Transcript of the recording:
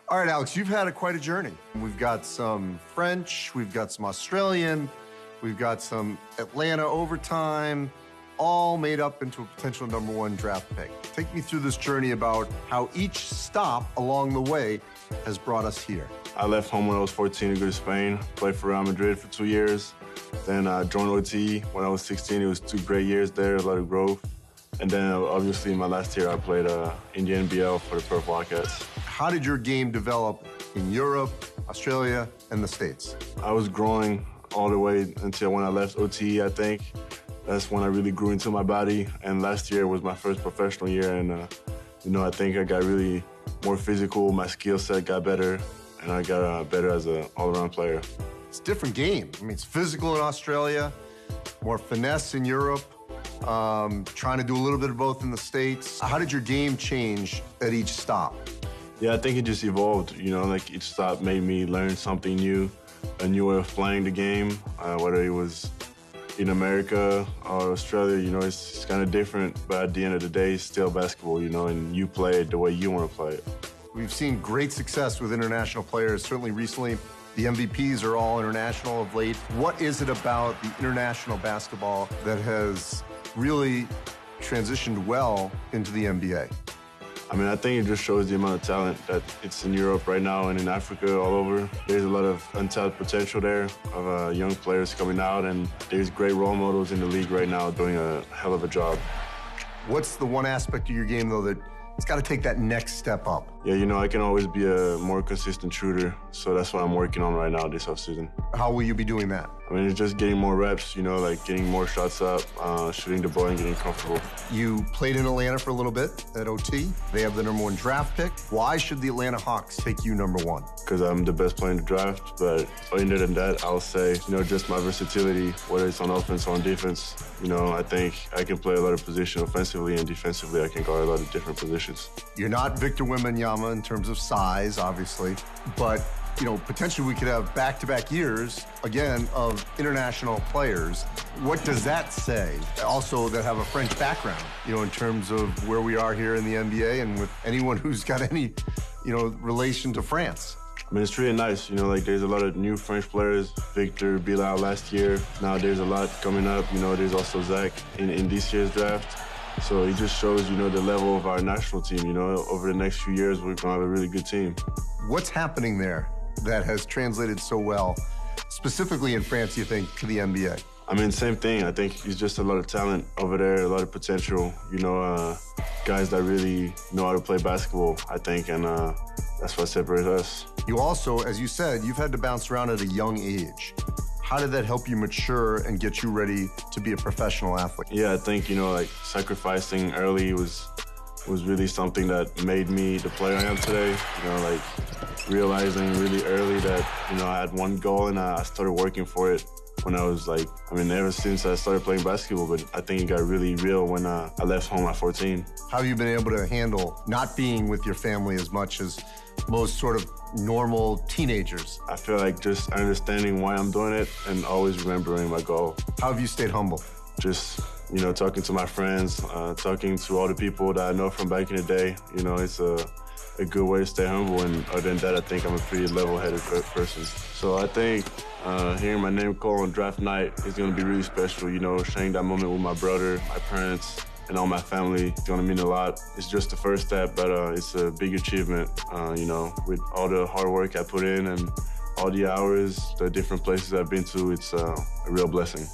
All right, Alex, you've had quite a journey. We've got some French, we've got some Australian, we've got some Atlanta overtime, all made up into a potential #1 draft pick. Take me through this journey about how each stop along the way has brought us here. I left home when I was 14 to go to Spain, played for Real Madrid for 2 years. Then I joined OT when I was 16. It was 2 great years there, a lot of growth. And then obviously in my last year, I played in the NBL for the Perth Wildcats. How did your game develop in Europe, Australia, and the States? I was growing all the way until when I left OT, I think. That's when I really grew into my body. And last year was my first professional year. And, I think I got really more physical. My skill set got better. And I got better as an all-around player. It's a different game. I mean, it's physical in Australia, more finesse in Europe, trying to do a little bit of both in the States. How did your game change at each stop? Yeah, I think it just evolved. Like each stop made me learn something new, a new way of playing the game, whether it was in America or Australia, it's kind of different. But at the end of the day, it's still basketball, and you play it the way you want to play it. We've seen great success with international players, certainly recently. The MVPs are all international of late. What is it about the international basketball that has really transitioned well into the NBA? I think it just shows the amount of talent that it's in Europe right now and in Africa all over. There's a lot of untapped potential there of young players coming out, and there's great role models in the league right now doing a hell of a job. What's the one aspect of your game, though, that it's got to take that next step up? Yeah, I can always be a more consistent shooter, so that's what I'm working on right now this offseason. How will you be doing that? It's just getting more reps, like getting more shots up, shooting the ball and getting comfortable. You played in Atlanta for a little bit at OT. They have the #1 draft pick. Why should the Atlanta Hawks take you #1? Because I'm the best player in the draft, but other than that, I'll say, just my versatility, whether it's on offense or on defense. I think I can play a lot of positions offensively, and defensively I can guard a lot of different positions. You're not Victor Wembanyama in terms of size, obviously, but potentially we could have back-to-back years, again, of international players. What does that say? Also, that have a French background, in terms of where we are here in the NBA and with anyone who's got any, relation to France. It's really nice. There's a lot of new French players. Victor, Bilal last year. Now there's a lot coming up. There's also Zach in this year's draft. So it just shows, the level of our national team. Over the next few years, we're going to have a really good team. What's happening there that has translated so well, specifically in France, you think, to the NBA? Same thing. I think it's just a lot of talent over there, a lot of potential, guys that really know how to play basketball, I think, and that's what separates us. You also, as you said, you've had to bounce around at a young age. How did that help you mature and get you ready to be a professional athlete? Yeah, I think, sacrificing early was really something that made me the player I am today. Realizing really early that, I had one goal and I started working for it when I was ever since I started playing basketball, but I think it got really real when I left home at 14. How have you been able to handle not being with your family as much as most sort of normal teenagers? I feel like just understanding why I'm doing it and always remembering my goal. How have you stayed humble? Just, talking to my friends, talking to all the people that I know from back in the day. It's a good way to stay humble, and other than that, I think I'm a pretty level-headed person. So I think hearing my name called on draft night is going to be really special. Sharing that moment with my brother, my parents, and all my family, it's going to mean a lot. It's just the first step, but it's a big achievement, with all the hard work I put in and all the hours, the different places I've been to, it's a real blessing.